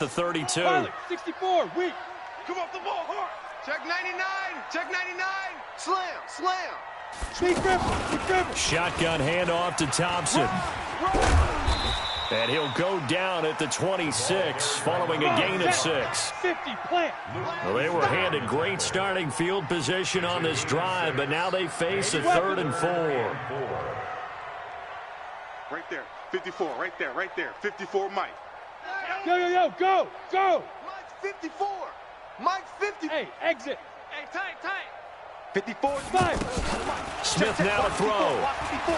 The 32. 64, weak. Come off the ball, hard. Check 99, check 99. Slam. Big dribble. Shotgun handoff to Thompson. And he'll go down at the 26 following a gain of 6. 50, plant. Well, they were handed great starting field position on this drive, but now they face a 3rd and 4. Right there, 54, right there. 54, Mike. Go. Mike's 54. Mike's 50. Hey, exit. Hey, tight. 54, 5. Smith now to throw. 54.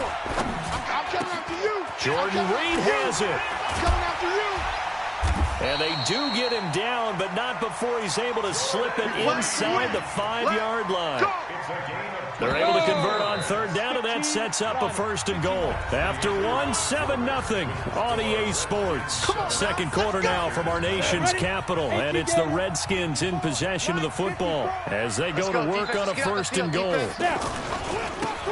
I'm coming after you. Jordan Reed has it. I'm coming after you. And they do get him down, but not before he's able to slip it inside the 5-yard line. They're able to convert on 3rd down, and that sets up a 1st and goal. After 1, 7-0 on EA Sports. Second quarter now from our nation's capital, and it's the Redskins in possession of the football as they go to work on a 1st and goal.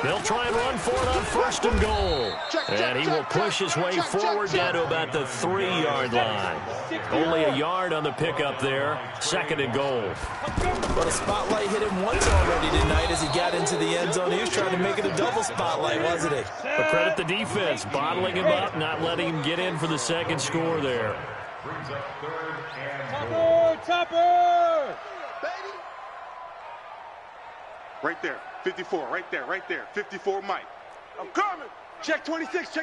They'll try and run for it on 1st and goal. And he will push his way forward down to about the 3-yard line. Only a yard on the pickup there. 2nd and goal. But a spotlight hit him once already tonight as he got into the end zone. He was trying to make it a double spotlight, wasn't he? But credit the defense, bottling him up, not letting him get in for the 2nd score there. Topper! Baby. Right there, 54, right there. 54, Mike. I'm coming. Check 26.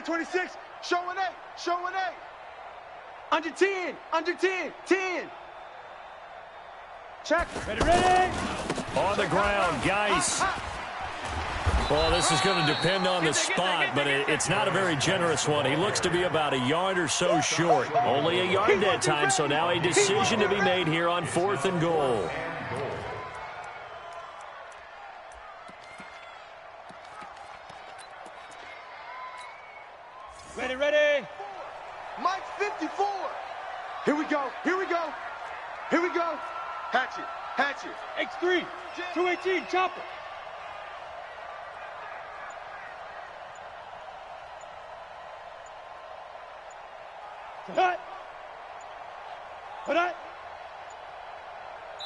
Showing 8. Under 10. 10. Check. Ready. On the ground, Geis. Well, this is going to depend on the spot, but it's not a very generous one. He looks to be about a yard or so short. Only a yard that time, so now a decision to be made here on 4th and goal. Ready. Mike's 54. Here we go. Hatchet. X3. 218, chopper.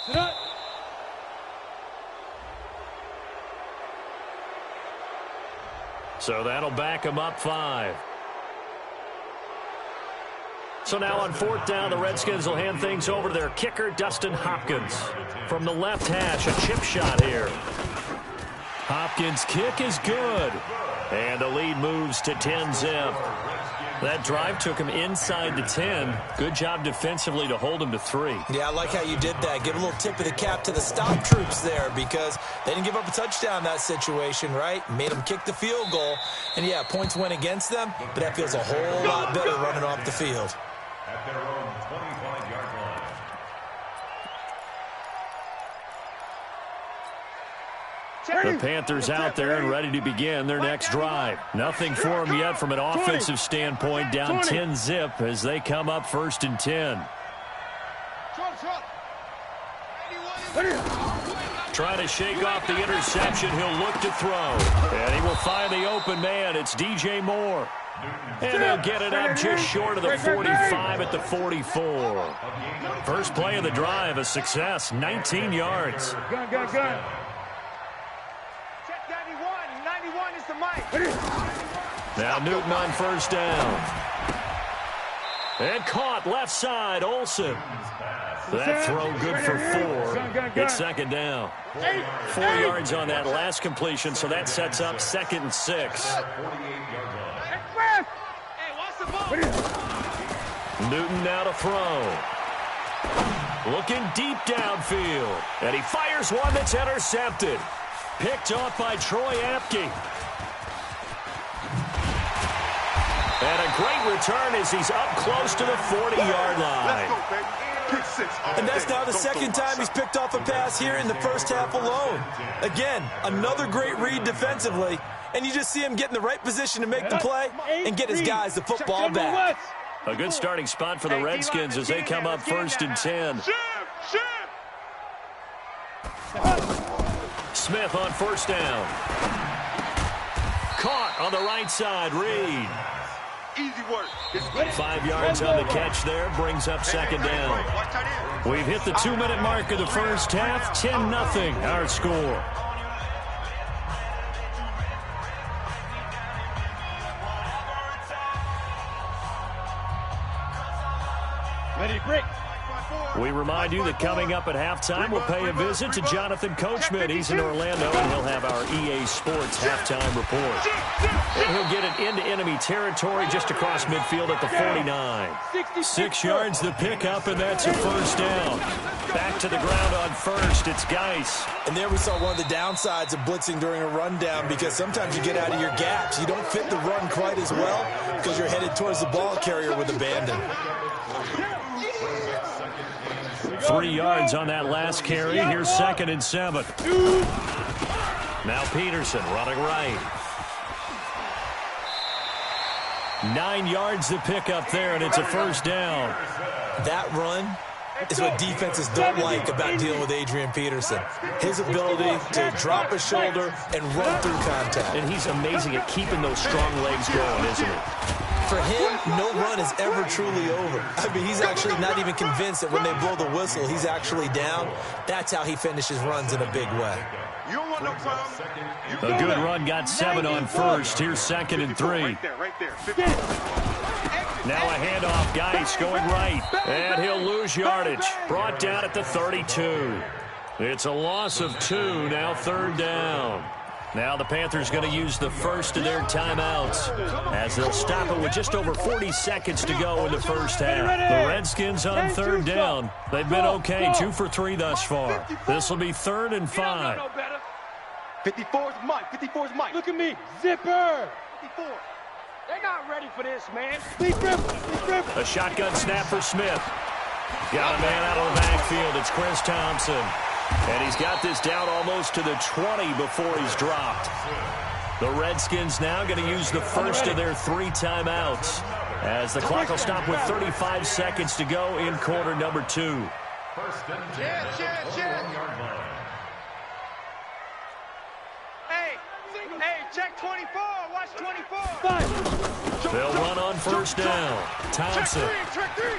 Sit up. So that'll back him up 5. So now on 4th down, the Redskins will hand things over to their kicker, Dustin Hopkins. From the left hash, a chip shot here. Hopkins' kick is good. And the lead moves to 10-zip. That drive took him inside the 10. Good job defensively to hold him to 3. Yeah, I like how you did that. Give a little tip of the cap to the stop troops there because they didn't give up a touchdown in that situation, right? Made them kick the field goal. And, yeah, points went against them, but that feels a whole lot better running off the field. At their own 25-yard line. The Panthers out there and ready to begin their next drive. Nothing for them yet from an offensive standpoint, down 10-zip as they come up 1st and 10. Trying to shake off the interception, he'll look to throw. And he will find the open man. It's DJ Moore. And they'll get it up just short of the 45 at the 44. First play of the drive, a success, 19 yards. Gun. Check 91. 91 is the Mike. Now Newton on 1st down. And caught left side, Olsen. That throw good for 4. It's 2nd down. 4 yards on that last completion, so that sets up 2nd and 6. Newton now to throw. Looking deep downfield. And he fires one that's intercepted. Picked off by Troy Apke. And a great return as he's up close to the 40-yard line. And that's now the 2nd time he's picked off a pass here in the first half alone. Again, another great read defensively. And you just see him get in the right position to make the play and get his guys the football back. A good starting spot for the Redskins as they come up 1st and 10. Smith on 1st down. Caught on the right side, Reed. Easy work. 5 yards on the catch there, brings up second down. We've hit the 2-minute mark of the first half, 10-0 our score. Ready to break. We remind you that coming up at halftime, we'll pay a visit to Jonathan Coachman. He's in Orlando, and he'll have our EA Sports halftime report. And he'll get it into enemy territory just across midfield at the 49. 6 yards the pickup, and that's a first down. Back to the ground on first. It's Geis. And there we saw one of the downsides of blitzing during a rundown, because sometimes you get out of your gaps. You don't fit the run quite as well because you're headed towards the ball carrier with abandon. 3 yards on that last carry. Here's 2nd and 7. Now Peterson running right. 9 yards to pick up there, and it's a first down. That run is what defenses don't like about dealing with Adrian Peterson. His ability to drop a shoulder and run through contact. And he's amazing at keeping those strong legs going, isn't he? For him, no run is ever truly over. I mean, he's actually not even convinced that when they blow the whistle, he's actually down. That's how he finishes runs in a big way. You don't want no problem. A good run got 7 on first. Here's 2nd and 3. Right there. Now a handoff. Geis going right. And he'll lose yardage. Brought down at the 32. It's a loss of 2. Now 3rd down. Now the Panthers going to use the first of their timeouts as they'll stop it with just over 40 seconds to go in the first half. The Redskins on 3rd down. They've been okay, 2 for 3 thus far. This will be 3rd and 5. 54's Mike. 54's Mike. Look at me. Zipper. 54. They're not ready for this, man. Please rip. A shotgun snap for Smith. Got a man out of the backfield. It's Chris Thompson. And he's got this down almost to the 20 before he's dropped. The Redskins now going to use the first of their 3 timeouts as the clock will stop with 35 seconds to go in quarter number 2. First and 10. Hey, check 24. Watch 24. They'll run on first down. Thompson. Check three.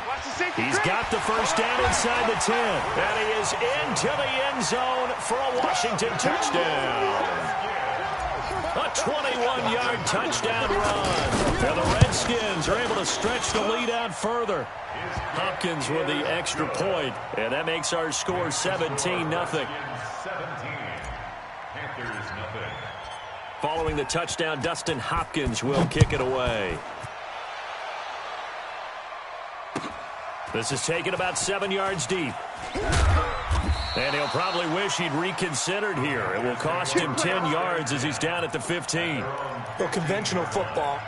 Watch the safety. He's got the first down inside the 10. And he is into the end zone for a Washington touchdown. A 21-yard touchdown run. And the Redskins are able to stretch the lead out further. Hopkins with the extra point. And that makes our score 17-0. 17. Panthers nothing. Following the touchdown, Dustin Hopkins will kick it away. This is taken about 7 yards deep. And he'll probably wish he'd reconsidered here. It will cost him 10 yards as he's down at the 15. Well, conventional football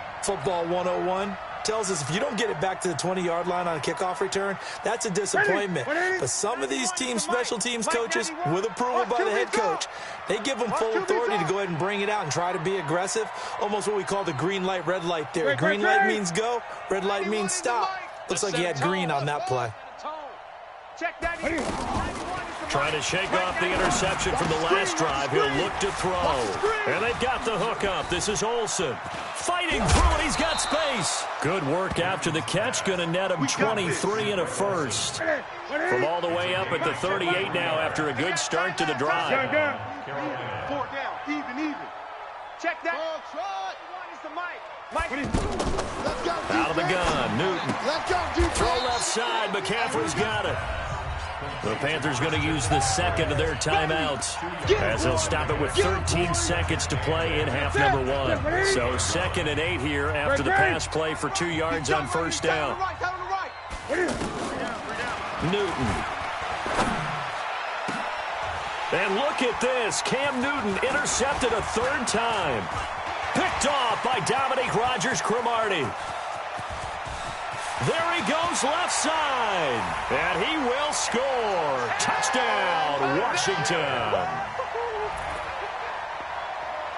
101, tells us if you don't get it back to the 20-yard line on a kickoff return, that's a disappointment. But some of these special teams coaches, with approval by the head coach, they give them full authority to go ahead and bring it out and try to be aggressive, almost what we call the green light, red light theory. Green light means go, red light means stop. Looks like he had green on that play. Trying to shake off the interception from the last drive. He'll look to throw. And they've got the hook up. This is Olsen. Fighting through it. He's got space. Good work after the catch. Going to net him 23 and a first. From all the way up at the 38 now after a good start to the drive. 4 down. Even. Check that. Out of the gun. Newton. Throw left side. McCaffrey's got it. The Panthers going to use the second of their timeouts as they'll stop it with 13 seconds to play in half number 1. So 2nd and 8 here after the pass play for 2 yards on first down. Newton. And look at this. Cam Newton intercepted a 3rd time. Picked off by Dominique Rodgers-Cromartie. There he goes left side. And he will score. Touchdown, Washington.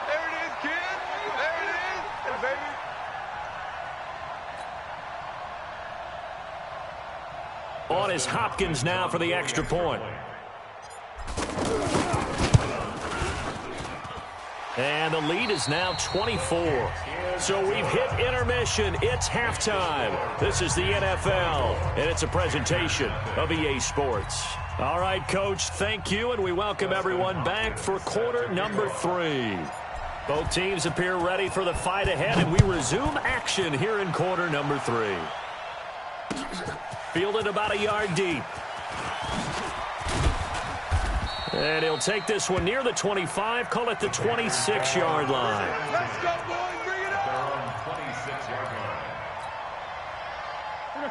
There it is, kid. There it is. Baby. On is Hopkins now for the extra point. And the lead is now 24. So we've hit intermission. It's halftime. This is the NFL, and it's a presentation of EA Sports. All right, Coach, thank you, and we welcome everyone back for quarter number 3. Both teams appear ready for the fight ahead, and we resume action here in quarter number 3. Fielded about a yard deep. And he'll take this one near the 25, call it the 26-yard line. Let's go, boys. Bring it on.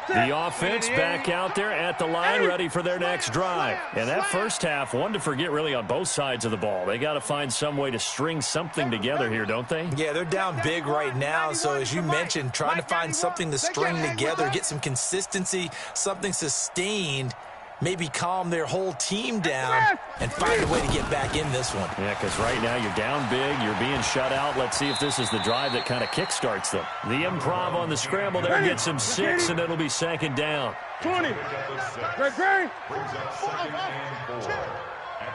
The offense back out there at the line, ready for their next drive. And that first half, one to forget really on both sides of the ball. They got to find some way to string something together here, don't they? Yeah, they're down big right now. So as you mentioned, trying to find something to string together, get some consistency, something sustained, maybe calm their whole team down and find a way to get back in this one. Yeah, because right now you're down big, you're being shut out. Let's see if this is the drive that kind of kickstarts them. The improv on the scramble there gets him 6, and it'll be second down. 20. Great.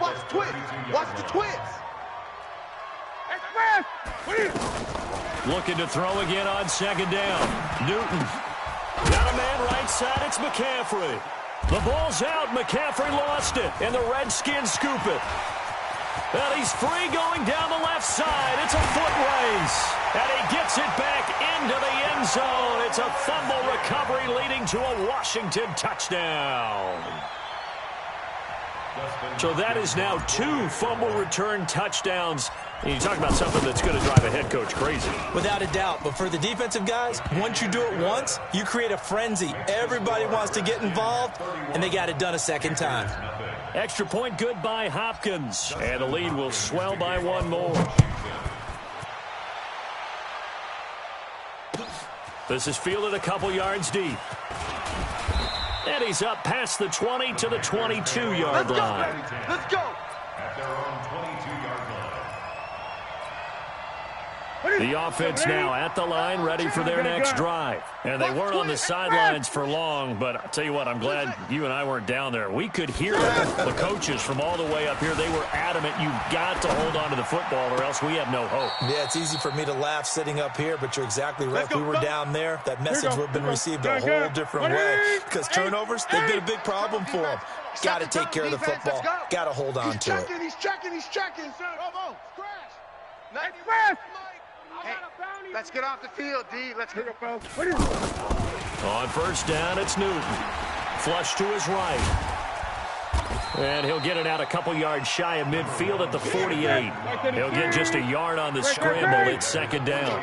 Watch the twist. Watch the twist. Looking to throw again on second down. Newton. Got a man right side. It's McCaffrey. The ball's out. McCaffrey lost it, and the Redskins scoop it. And he's free going down the left side. It's a foot race, and he gets it back into the end zone. It's a fumble recovery leading to a Washington touchdown. So that is now 2 fumble return touchdowns. And you talk about something that's going to drive a head coach crazy. Without a doubt. But for the defensive guys, once you do it once, you create a frenzy. Everybody wants to get involved, and they got it done a second time. Extra point good by Hopkins. And the lead will swell by 1 more. This is fielded a couple yards deep. And he's up past the 20 to the 22-yard line. Let's go. At their own 22-yard line. The offense now at the line, ready for their next drive. And they weren't on the sidelines for long, but I'll tell you what, I'm glad you and I weren't down there. We could hear the coaches from all the way up here. They were adamant, you've got to hold on to the football or else we have no hope. Yeah, it's easy for me to laugh sitting up here, but you're exactly right. If we were down there, that message would have been received a whole different way. Because turnovers, they've been a big problem for them. Got to take care of the football. Got to hold on to it. He's checking. Nice. Hey, let's get off the field, D. Let's get it, bro. On first down, it's Newton. Flush to his right. And he'll get it out a couple yards shy of midfield at the 48. He'll get just a yard on the scramble. It's second down.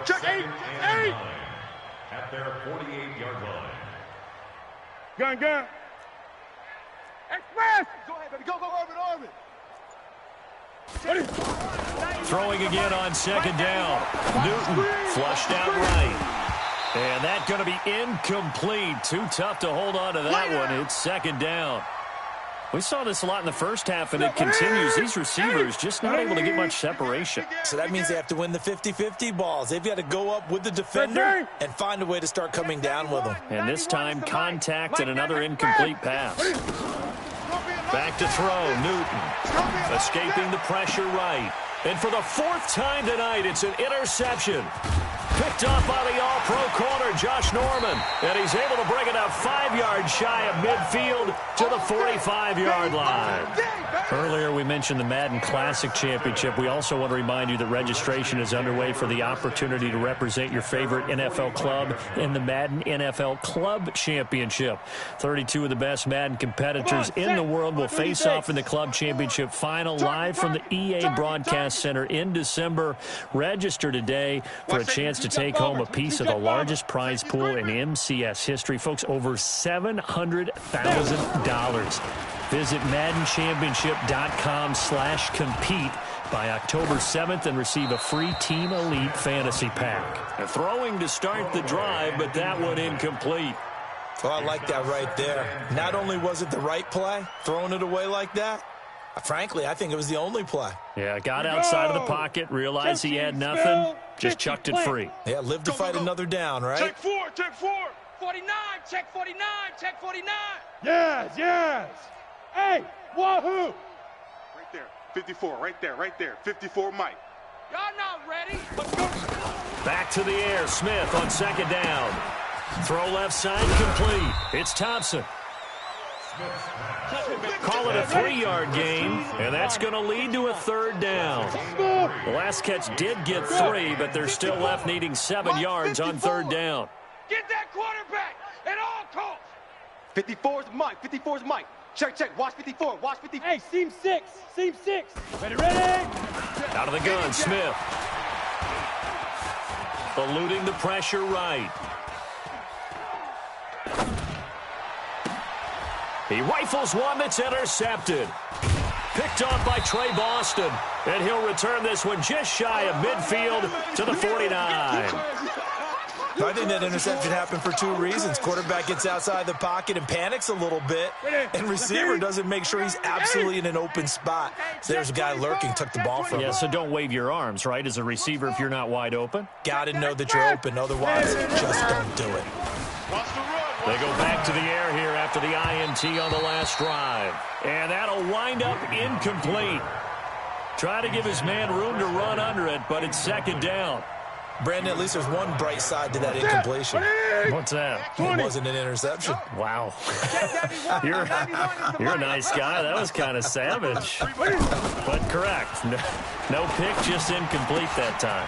Check 8. At their 48-yard line. Gun. Express. Go ahead, baby. Go, Orbit. Throwing again on second down. Newton flushed out right. And that's going to be incomplete. Too tough to hold on to that one. It's second down. We saw this a lot in the first half, and it continues. These receivers just not able to get much separation. So that means they have to win the 50-50 balls. They've got to go up with the defender and find a way to start coming down with them. And this time, contact and another incomplete pass. Back to throw, Newton. Escaping the pressure right. And for the 4th time tonight, it's an interception. Picked off by the all-pro corner, Josh Norman. And he's able to bring it up 5 yards shy of midfield to the 45-yard line. Earlier, we mentioned the Madden Classic Championship. We also want to remind you that registration is underway for the opportunity to represent your favorite NFL club in the Madden NFL Club Championship. 32 of the best Madden competitors in the world will face off in the Club Championship final live from the EA Broadcast Center in December. Register today for a chance to take home a piece of the largest prize pool in MCS history. Folks, over $700,000. Visit MaddenChampionship.com/compete by October 7th and receive a free Team Elite Fantasy Pack. Throwing to start the drive, but that one incomplete. Well, I like that right there. Not only was it the right play, throwing it away like that, frankly, I think it was the only play. Yeah, got outside of the pocket, realized he had nothing, just chucked it free. Yeah, live to fight another down, right? Check 4. 49, check 49. Yes. Hey, wahoo! Right there. 54, right there. 54 Mike. Y'all not ready. Let's go. Back to the air. Smith on second down. Throw left side complete. It's Thompson. Call it a 3-yard gain, and that's going to lead to a third down. The last catch did get 3, but they're still left needing 7 yards on third down. Get that quarterback at all costs. 54 is Mike. 54 is Mike. Check, check. Watch 54. Watch 54. Hey, seam 6. Seam 6. Ready, ready. Out of the gun, Smith. Eluding the pressure right. He rifles one that's intercepted. Picked off by Trey Boston. And he'll return this one just shy of midfield to the 49. I think that interception happened for 2 reasons. Quarterback gets outside the pocket and panics a little bit, and receiver doesn't make sure he's absolutely in an open spot. So there's a guy lurking, took the ball from him. Yeah, so don't wave your arms, right, as a receiver if you're not wide open? Got to know that you're open, otherwise just don't do it. They go back to the air here after the INT on the last drive. And that'll wind up incomplete. Try to give his man room to run under it, but it's second down. Brandon, at least there's one bright side to that incompletion. What's that? It wasn't an interception. Wow. You're a nice guy. That was kind of savage. But correct. No pick, just incomplete that time.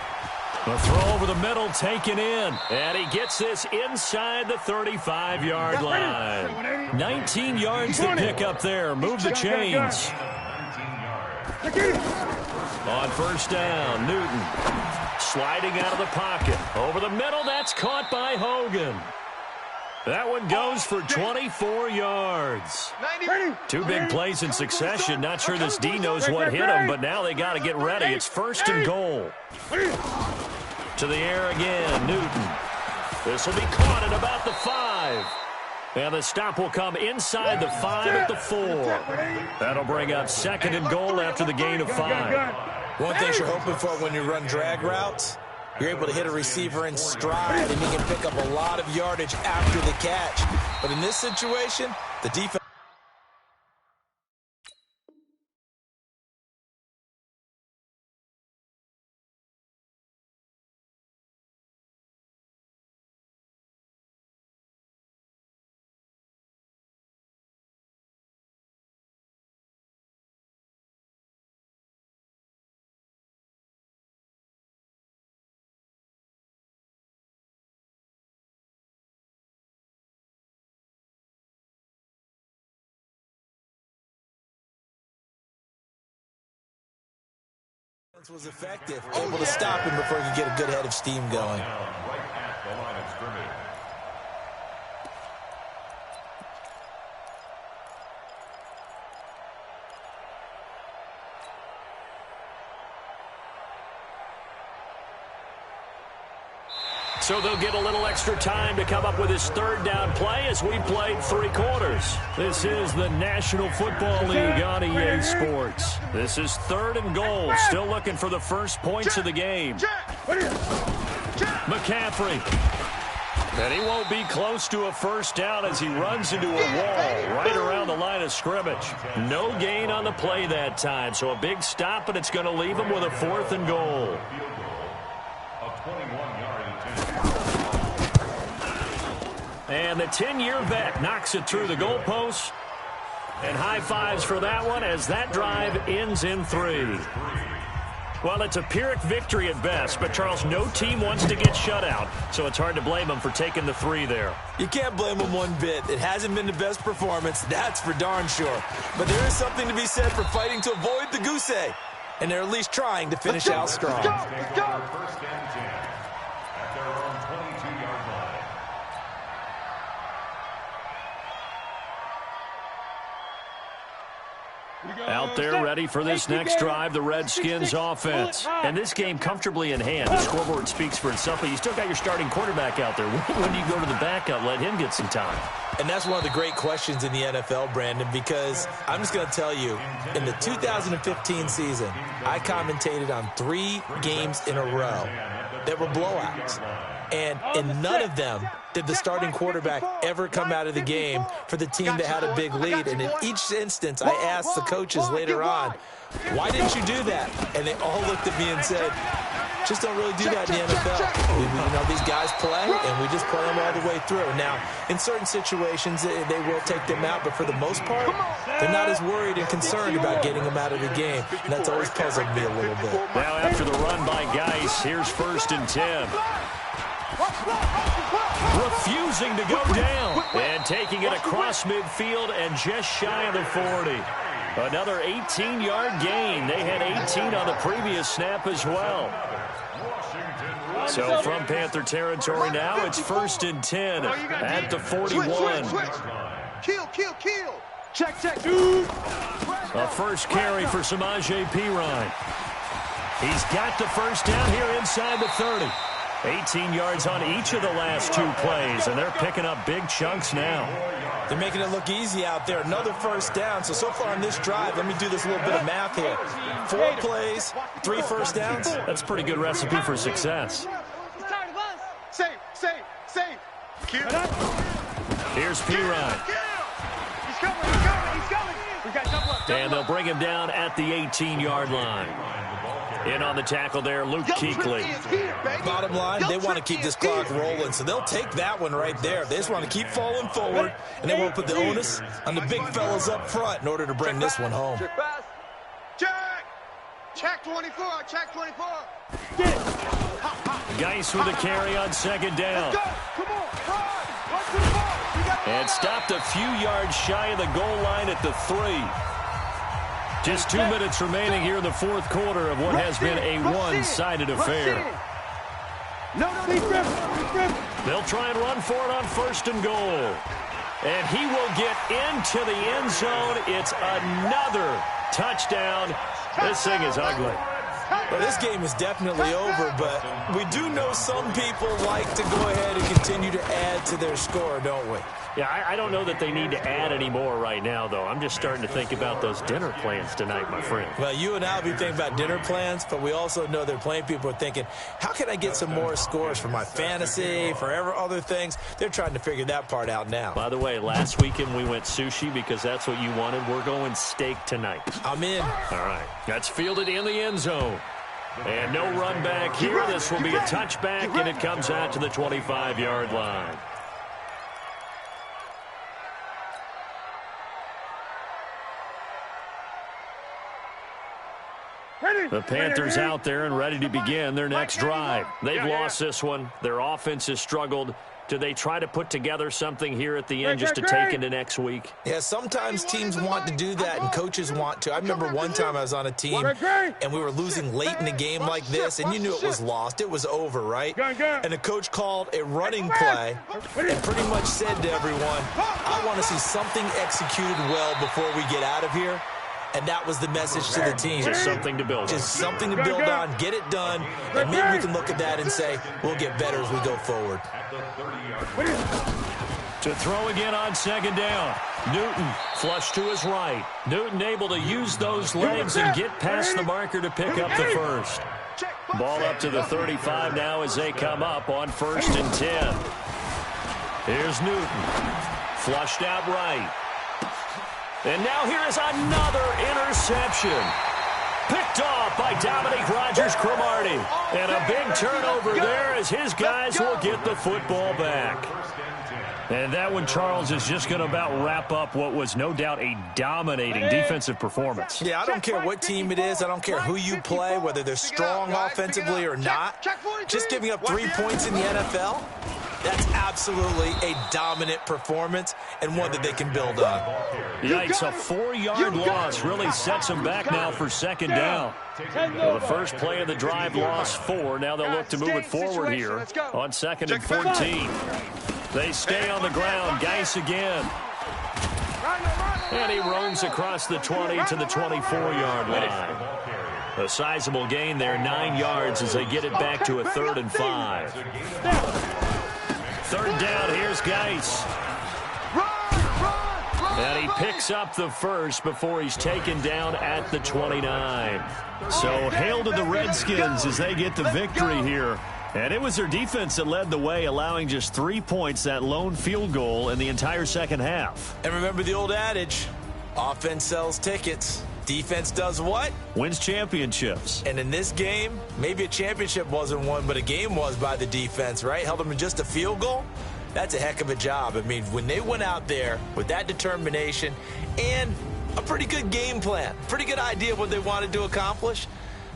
The throw over the middle, taken in. And he gets this inside the 35-yard line. 19 yards to pick up there. Move the chains. On first down, Newton. Sliding out of the pocket. Over the middle, that's caught by Hogan. That one goes for 24 yards. 2 big plays in succession. Not sure this D knows what hit him, but now they got to get ready. It's first and goal. To the air again, Newton. This will be caught at about the 5. And the stop will come inside the 5 at the 4. That'll bring up second and goal after the gain of 5. One thing you're hoping for when you run drag routes, you're able to hit a receiver in stride, and you can pick up a lot of yardage after the catch. But in this situation, the defense... was effective, able to stop him before he could get a good head of steam going. Right at the line of scrimmage. So they'll get a little extra time to come up with his third down play as we played 3 quarters. This is the National Football League on EA Sports. This is third and goal. Still looking for the first points of the game. McCaffrey. And he won't be close to a first down as he runs into a wall right around the line of scrimmage. No gain on the play that time. So a big stop, and it's going to leave him with a 4th and goal. And the 10-year vet knocks it through the goalpost. And high fives for that one as that drive ends in 3. Well, it's a Pyrrhic victory at best, but, Charles, no team wants to get shut out, so it's hard to blame them for taking the 3 there. You can't blame them one bit. It hasn't been the best performance, that's for darn sure. But there is something to be said for fighting to avoid the goose egg, and they're at least trying to finish out strong. Let's go. First and 10 at their own 22-yard line. Out there ready for this next drive, the Redskins offense. And this game comfortably in hand. The scoreboard speaks for itself, but you still got your starting quarterback out there. When do you go to the backup, let him get some time? And that's one of the great questions in the NFL, Brandon, because I'm just going to tell you, in the 2015 season, I commentated on 3 games in a row that were blowouts. And in none of them did the starting quarterback ever come out of the game for the team that had a big lead. And in each instance, I asked the coaches later on, why didn't you do that? And they all looked at me and said, just don't really do that in the NFL. You know, these guys play, and we just play them all the way through. Now, in certain situations, they will take them out, but for the most part, they're not as worried and concerned about getting them out of the game. And that's always puzzled me a little bit. Now, after the run by Geis, here's 1st and 10. Refusing to go down. And taking it across midfield and just shy of the 40. Another 18-yard gain. They had 18 on the previous snap as well. So from Panther territory now, it's 1st and 10 at the 41. Kill. Check. A first carry for Samaje Perine. He's got the first down here inside the 30. 18 yards on each of the last 2 plays, and they're picking up big chunks now. They're making it look easy out there. Another first down. So far on this drive, let me do this little bit of math here. 4 plays, 3 first downs. That's a pretty good recipe for success. Safe. Here's Perine. He's coming. We got double up. And they'll bring him down at the 18-yard line. In on the tackle there, Luke Kuechly. Bottom line, they want to keep this clock rolling, so they'll take that one right there. They just want to keep falling forward, and they want to put the onus on the big fellas up front in order to bring this one home. Check 24. Geis with a carry on 2nd down. And stopped a few yards shy of the goal line at the 3. Just 2 minutes remaining here in the 4th quarter of what has been a one-sided affair. They'll try and run for it on 1st and goal. And he will get into the end zone. It's another touchdown. This thing is ugly. Well, this game is definitely over, but we do know some people like to go ahead and continue to add to their score, don't we? Yeah, I don't know that they need to add any more right now, though. I'm just starting to think about those dinner plans tonight, my friend. Well, you and I will be thinking about dinner plans, but we also know they're playing people are thinking, how can I get some more scores for my fantasy, for other things? They're trying to figure that part out now. By the way, last weekend we went sushi because that's what you wanted. We're going steak tonight. I'm in. All right. That's fielded in the end zone. And no run back here. This will be a touchback, and it comes out to the 25-yard line. The Panthers out there and ready to begin their next drive. They've lost this one. Their offense has struggled. Do they try to put together something here at the end just to take into next week? Yeah, sometimes teams want to do that and coaches want to. I remember one time I was on a team and we were losing late in a game like this, and you knew it was lost. It was over, right? And the coach called a running play and pretty much said to everyone, I want to see something executed well before we get out of here. And that was the message to the team. Just something to build on. Just something to build on, get it done, and maybe we can look at that and say, we'll get better as we go forward. To throw again on 2nd down. Newton flush to his right. Newton able to use those legs and get past the marker to pick up the first. Ball up to the 35 now as they come up on 1st and 10. Here's Newton. Flushed out right. And now here is another interception. Picked off by Dominique Rodgers-Cromartie. And a big turnover there as his guys will get the football back. And that one, Charles, is just going to about wrap up what was no doubt a dominating defensive performance. Yeah, I don't care what team it is. I don't care who you play, whether they're strong offensively or not. Just giving up 3 points in the NFL, that's absolutely a dominant performance and one that they can build on. Yikes, a 4-yard loss really sets them back now for 2nd down. Well, the first play of the drive lost 4. Now they'll look to move it forward here on 2nd and 14. They stay on the ground. Geis again. And he roams across the 20 to the 24-yard line. A sizable gain there, 9 yards as they get it back to a 3rd and 5. 3rd down, here's Geis. And he picks up the first before he's taken down at the 29. So hail to the Redskins as they get the victory here And it was their defense that led the way, allowing just 3 points, that lone field goal in the entire second half. And remember the old adage, offense sells tickets. Defense does what? Wins championships. And in this game, maybe a championship wasn't won, but a game was by the defense, right? Held them in just a field goal. That's a heck of a job. I mean, when they went out there with that determination and a pretty good game plan, pretty good idea of what they wanted to accomplish,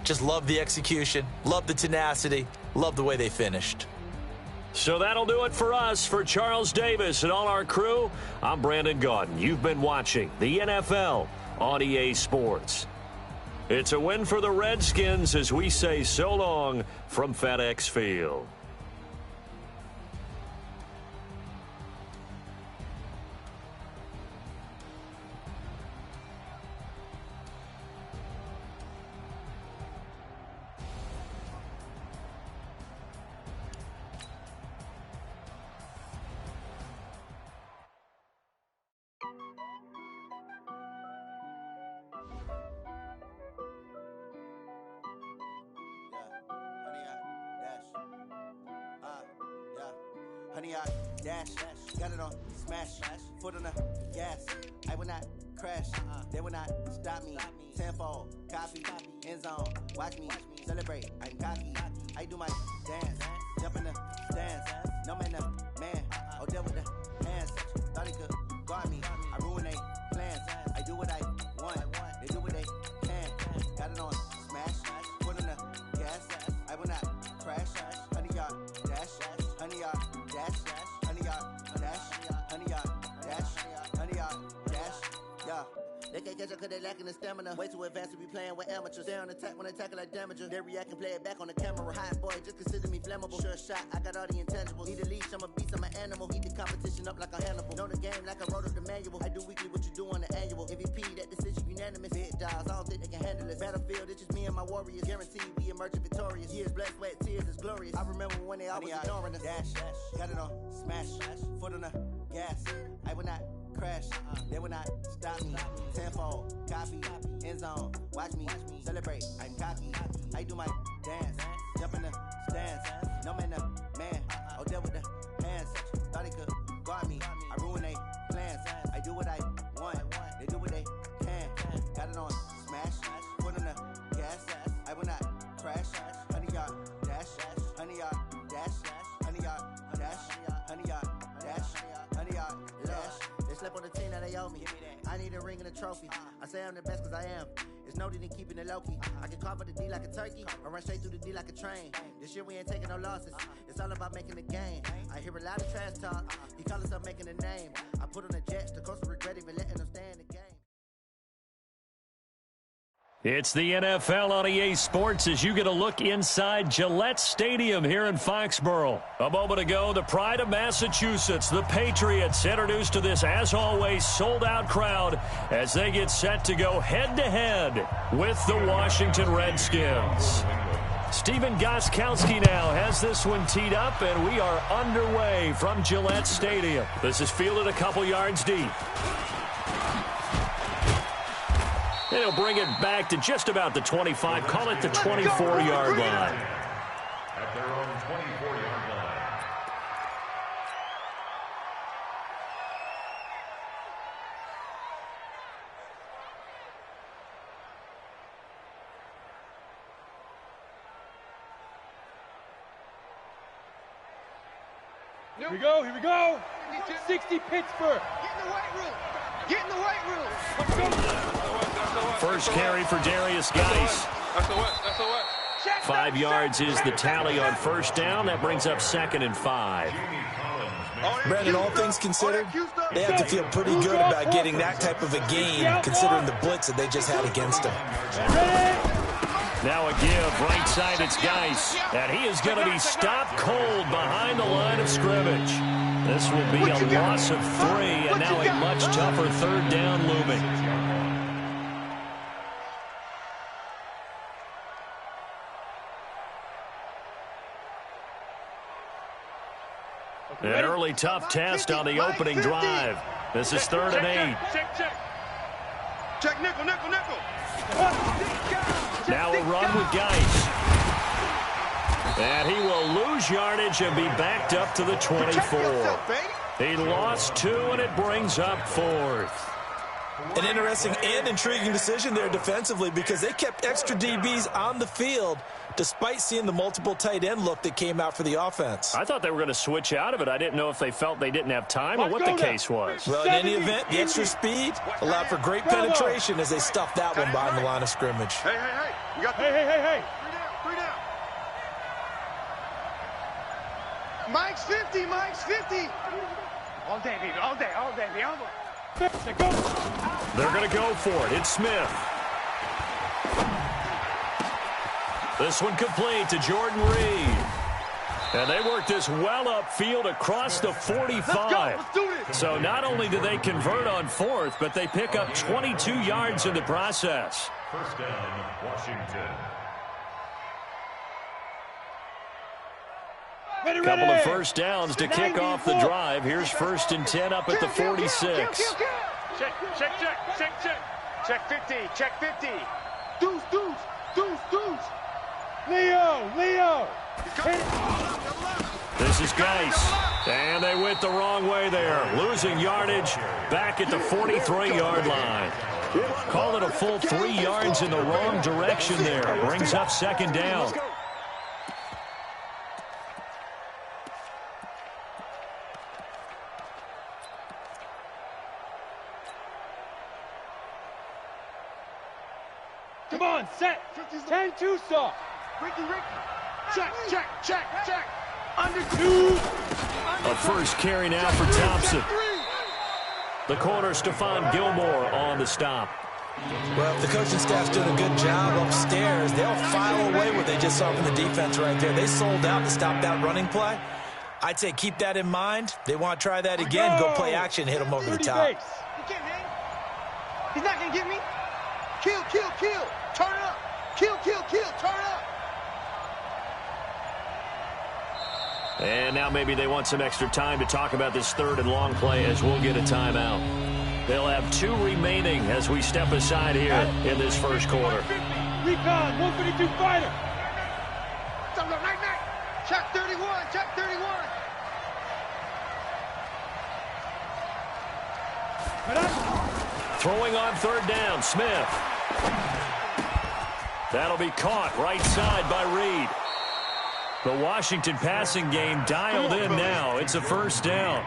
just love the execution, love the tenacity, love the way they finished. So that'll do it for us. For Charles Davis and all our crew, I'm Brandon Gaudin. You've been watching the NFL on EA Sports. It's a win for the Redskins as we say so long from FedEx Field. Honey, I dash, got it on smash, foot on the gas. I will not crash, they will not stop me. Tenfold, copy, end zone, watch me celebrate. I'm cocky, I do my dance, jump in the stands. No man, man, oh, deal with the hands. Thought he could guard me, I ruin they plans. I do what I want, they do what they can. Got it on smash, foot on the gas. I will not crash, honey, y'all dash, honey, y'all dash, honey, y'all dash, honey, y'all dash, honey, y'all dash, yeah. They can't catch up cause they lacking the stamina. Way too advanced to be playing with amateurs. Stay on attack when they tackle like damager. They react and play it back on the camera. Hot boy, just consider me flammable. Sure shot, I got all the intangibles. Need a leash, I'm a beast, I'm an animal. Heat the competition up like a Hannibal. Know the game like I wrote up the manual. I do weekly what you do on the annual. MVP, that decision unanimous. Big dogs, I don't think they can handle this. Battlefield, it's just me and my warriors. Guaranteed we emerge victorious. Years, blood, sweat, tears, it's glorious. I remember when they always ignoring us. Dash, got it on smash, foot on the gas. I will not crash, they will not stop me. Tenfold, copy, end zone, watch me celebrate. I'm cocky, I do my dance, jump in the stands. No man, man, oh, deal with the hands. Thought he could guard me, I ruin they plans. I do what I want, they do what they can. Got it on smash, foot on the gas. I will not crash, honey, y'all dash, honey, y'all dash, honey, y'all dash, honey, y'all dash, honey, y'all dash. They slept on the team that they owe me. I need a ring and a trophy. I say I'm the best cause I am. It's no need in keeping it low-key. I can carve up the D like a turkey or run straight through the D like a train. This year we ain't taking no losses. It's all about making the game. I hear a lot of trash talk. He call himself making a name. I put on the Jets. The coach will regret even letting them stay in the game. It's the NFL on EA Sports as you get a look inside Gillette Stadium here in Foxborough. A moment ago, the pride of Massachusetts, the Patriots, introduced to this, as always, sold-out crowd as they get set to go head-to-head with the Washington Redskins. Stephen Gostkowski now has this one teed up, and we are underway from Gillette Stadium. This is fielded a couple yards deep. And he'll bring it back to just about the 25, call it the 24-yard line. At their own 24-yard line. Here we go, here we go. 60 Pittsburgh. Get in the white room. Get in the white room. Let's go. First carry for Darius Geis. 5 yards is the tally on first down. That brings up 2nd and 5. Brandon, all things considered, they have to feel pretty good about getting that type of a gain considering the blitz that they just had against them. Now a give, right side, it's Geis. And he is going to be stopped cold behind the line of scrimmage. This will be a loss of 3, and now a much tougher third down looming. An early tough test on the opening drive. This is 3rd and 8. Check nickel, nickel, nickel. Now a run with Geis. And he will lose yardage and be backed up to the 24. He lost 2, and it brings up 4th. An interesting and intriguing decision there defensively because they kept extra DBs on the field despite seeing the multiple tight end look that came out for the offense. I thought they were going to switch out of it. I didn't know if they felt they didn't have time or what the case was. Well, in any event, the extra speed allowed for great penetration as they stuffed that one behind the line of scrimmage. Hey. We got Hey. 3 down. Mike's 50. All day, baby. All day. Go. They're going to go for it. It's Smith. This one complete to Jordan Reed. And they work this well upfield across the 45. Let's do this. So not only do they convert on 4th, but they pick up 22 yards in the process. First down, Washington. Ready. Couple of first downs to kick off the drive. Here's 1st and 10 up at the 46. Check. Check 50. Check 50. Deuce. Leo. This is Geis. And they went the wrong way there. Losing yardage back at the 43-yard line. Call it a full 3 yards in the wrong direction there. Brings up 2nd down. Come on, set. 10-2 saw. Ricky. Check. Under 2. A first carry now for Thompson. The corner, Stephon Gilmore on the stop. Well, if the coaching staff's doing a good job upstairs, they'll file away what they just saw from the defense right there. They sold out to stop that running play. I'd say keep that in mind. They want to try that again. Go play action, hit them over the top. Base. You can't hang. He's not going to get me. Kill. Turn it up. Kill. Turn it up. And now maybe they want some extra time to talk about this 3rd and long play as we'll get a timeout. They'll have 2 remaining as we step aside here in this first quarter. Recon, 152 fighter. Check 31. Throwing on 3rd down, Smith. That'll be caught right side by Reed. The Washington passing game dialed in now. It's a 1st down.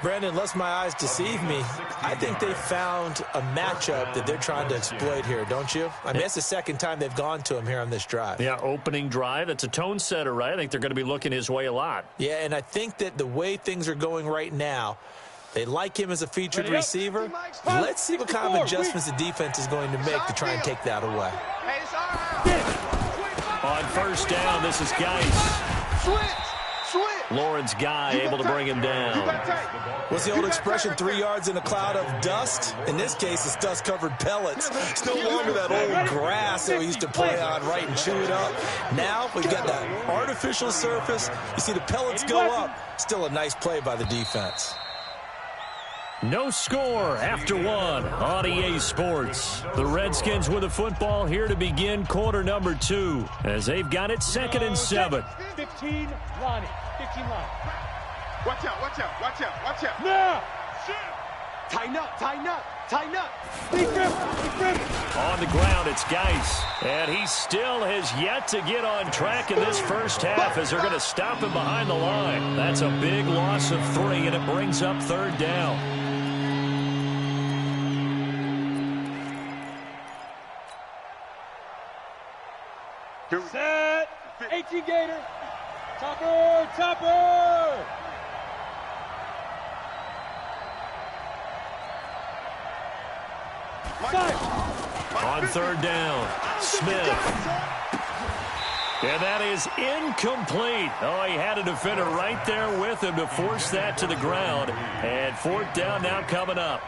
Brandon, unless my eyes deceive me, I think they found a matchup that they're trying to exploit here, don't you? I mean, that's the 2nd time they've gone to him here on this drive. Yeah, opening drive. It's a tone setter, right? I think they're going to be looking his way a lot. Yeah, and I think that the way things are going right now, they like him as a featured receiver. Let's see what kind of adjustments the defense is going to make to try and take that away. Hey, it's our house. On 1st down, this is Geis. Switch. Lawrence Guy able to bring him down. What's the old expression, 3 yards in a cloud of dust? In this case, it's dust-covered pellets. It's no longer that old grass that we used to play on, right, and chew it up. Now we've got that artificial surface. You see the pellets go up. Still a nice play by the defense. No score after 1 on EA Sports. The Redskins with the football here to begin quarter number 2 as they've got it 2nd and 7. 15 Lonnie. Watch out. Now. Tighten up. Big grip. On the ground, it's Geis. And he still has yet to get on track in this first half as they're going to stop him behind the line. That's a big loss of 3, and it brings up 3rd down. Set. 18 Gator. Topper. On 3rd down, Smith. And that is incomplete. Oh, he had a defender right there with him to force that to the ground. And 4th down now coming up.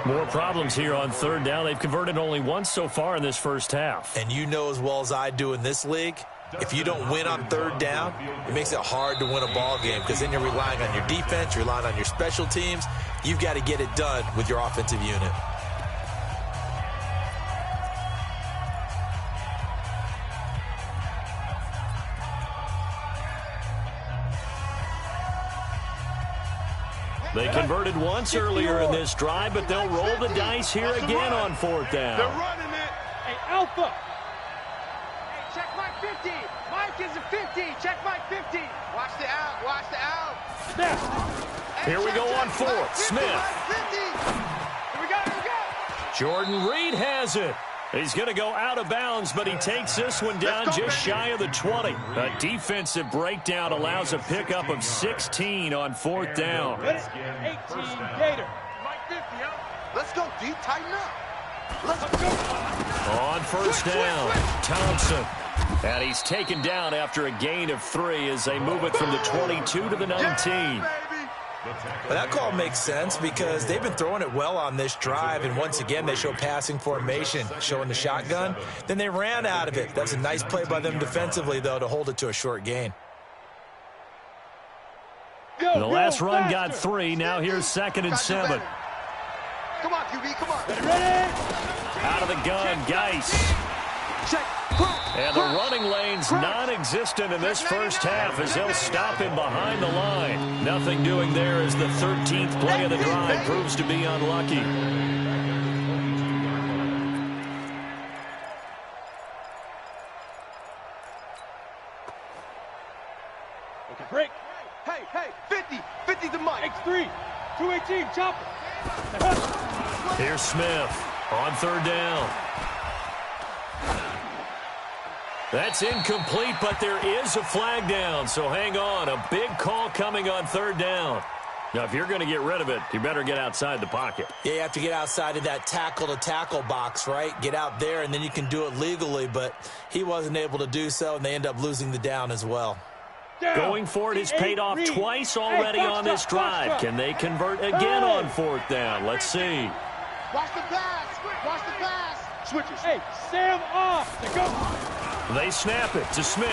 More problems here on 3rd down. They've converted only once so far in this first half. And you know as well as I do in this league, if you don't win on 3rd down, it makes it hard to win a ball game because then you're relying on your defense, you're relying on your special teams. You've got to get it done with your offensive unit. converted once earlier in this drive, but they'll roll the dice here again on fourth down. They're running it. Hey, Alpha. Hey, check Mike 50. Mike is a 50. Check Mike 50. Watch the out. Watch the out. Snap. Here we go on fourth. Smith. Here we go. Here we go. Jordan Reed has it. He's going to go out of bounds, but he takes this one down just shy of the 20. A defensive breakdown allows a pickup of 16 on fourth down. 18 Gator. Mike 50, Let's go deep. Tighten up. Let's go. On first down, Thompson. And he's taken down after a gain of 3 as they move it from the 22 to the 19. Well, that call makes sense because they've been throwing it well on this drive, and once again they show passing formation, showing the shotgun. Then they ran out of it. That's a nice play by them defensively, though, to hold it to a short gain. The last run got 3. Now here's 2nd and 7. Come on, QB, come on. Ready? Out of the gun, Geis. Check. And the running lane's non-existent in this first half as they'll stop him behind the line. Nothing doing there as the 13th play of the drive proves to be unlucky. Okay, break. Hey, 50. 50 to Mike. X3. 218, chopper. Here's Smith on third down. That's incomplete, but there is a flag down, so hang on. A big call coming on third down. Now, if you're going to get rid of it, you better get outside the pocket. Yeah, you have to get outside of that tackle-to-tackle box, right? Get out there, and then you can do it legally, but he wasn't able to do so, and they end up losing the down as well. Going for it has paid off twice already on this drive. Can they convert again on fourth down? Let's see. Watch the pass. Watch the pass. Switches. Hey, Sam off. They go. They snap it to Smith.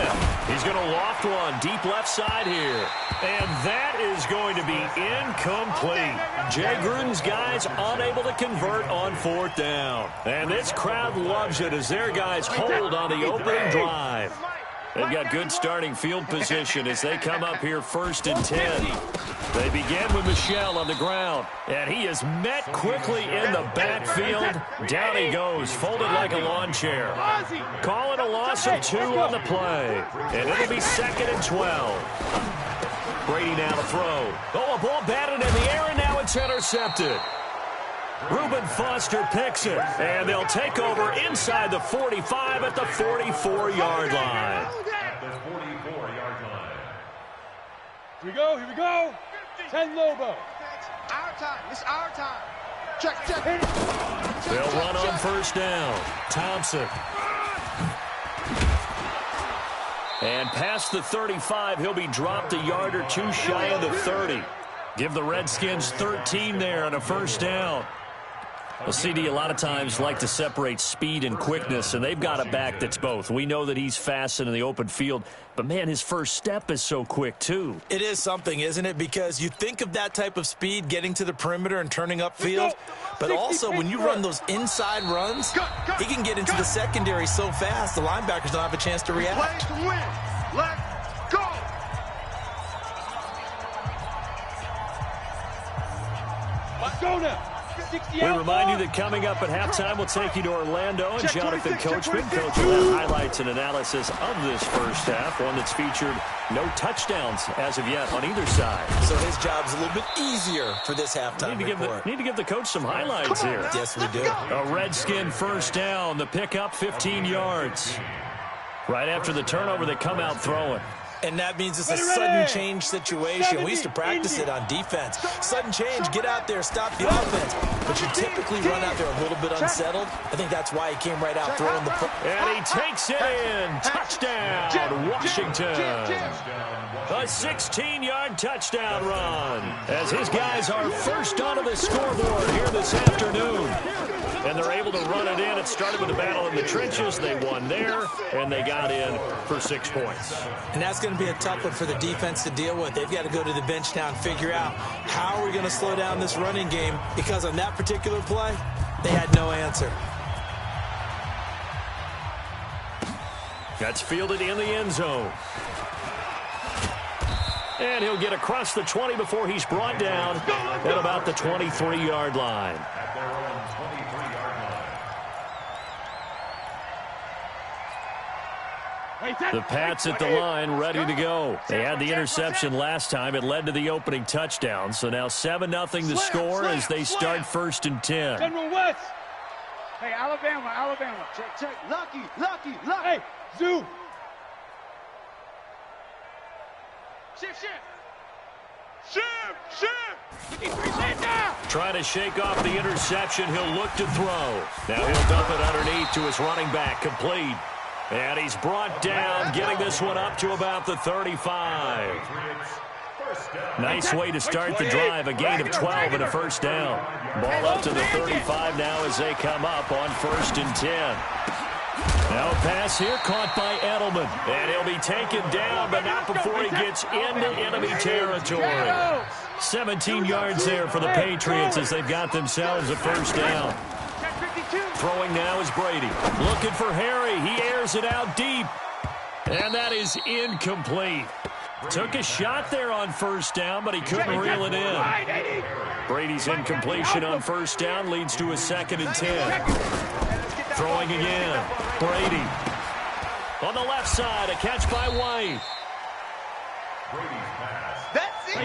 He's going to loft one deep left side here. And that is going to be incomplete. Jay Gruden's guys unable to convert on fourth down. And this crowd loves it as their guys hold on the opening drive. They've got good starting field position as they come up here 1st and 10. They begin with Michelle on the ground, and he is met quickly in the backfield. Down he goes, folded like a lawn chair. Call it a loss of 2 on the play, and it'll be 2nd and 12. Brady now to throw. Oh, a ball batted in the air, and now it's intercepted. Reuben Foster picks it, and they'll take over inside the 45 at the 44-yard line. At the 44-yard line. Here we go. Here we go. 10 Lobo. Our time. It's our time. Check. They'll run on first down. Thompson. And past the 35, he'll be dropped a yard or 2 shy of the 30. Give the Redskins 13 there on a first down. Well, CD, a lot of times like to separate speed and quickness, and they've got a back that's both. We know that he's fast in the open field, but, man, his first step is so quick, too. It is something, isn't it? Because you think of that type of speed getting to the perimeter and turning upfield, but also when you run those inside runs, he can get into the secondary so fast the linebackers don't have a chance to react. Play to win. Let's go. Let's go now. We remind you that coming up at halftime, we'll take you to Orlando and Jonathan Coachman. Coach will have highlights and analysis of this first half, one that's featured no touchdowns as of yet on either side. So his job's a little bit easier for this halftime report. Need to give the coach some highlights here. Yes, we do. A Redskin first down, the pickup 15 yards. Right after the turnover, they come out throwing. And that means it's a sudden change situation. We used to practice it on defense. Sudden change, get out there, stop the offense. But you typically run out there a little bit unsettled. I think that's why he came right out throwing the football. And he takes it in. Touchdown, Washington. A 16-yard touchdown run as his guys are first onto the scoreboard here this afternoon. And they're able to run it in. It started with a battle in the trenches. They won there, and they got in for 6 points. And that's going to be a tough one for the defense to deal with. They've got to go to the bench now and figure out how are we going to slow down this running game, because on that particular play, they had no answer. That's fielded in the end zone. And he'll get across the 20 before he's brought down at about the 23-yard line. At their own 23-yard line. The Pats at the line, ready to go. They had the interception last time. It led to the opening touchdown. So now 7-0 the score as they start 1st and 10. General West. Hey, Alabama. Check. Lucky. Hey, Zoo. Shift. Trying to shake off the interception. He'll look to throw. Now he'll dump it underneath to his running back. Complete. And he's brought down, getting this one up to about the 35. Nice way to start the drive. A gain of 12 and a first down. Ball up to the 35 now as they come up on 1st and 10. Now a pass here caught by Edelman. And he'll be taken down, but not before he gets into enemy territory. 17 yards there for the Patriots as they've got themselves a first down. Throwing now is Brady. Looking for Harry. He airs it out deep. And that is incomplete. Took a shot there on first down, but he couldn't reel it in. Brady's incompletion on first down leads to a 2nd and 10. Throwing again. Brady. On the left side, a catch by White.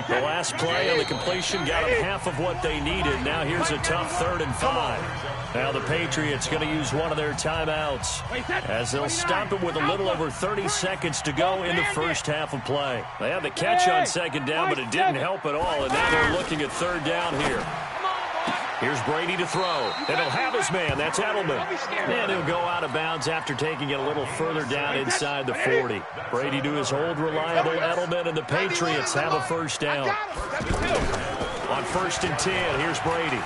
The last play on the completion got them half of what they needed. Now here's a tough 3rd and 5. Now the Patriots going to use one of their timeouts as they'll stop it with a little over 30 seconds to go in the first half of play. They had the catch on 2nd down, but it didn't help at all, and now they're looking at 3rd down here. Here's Brady to throw, and he'll have his man. That's Edelman. And he'll go out of bounds after taking it a little further down inside the 40. Brady to his old reliable Edelman, and the Patriots have a first down. On 1st and 10, here's Brady.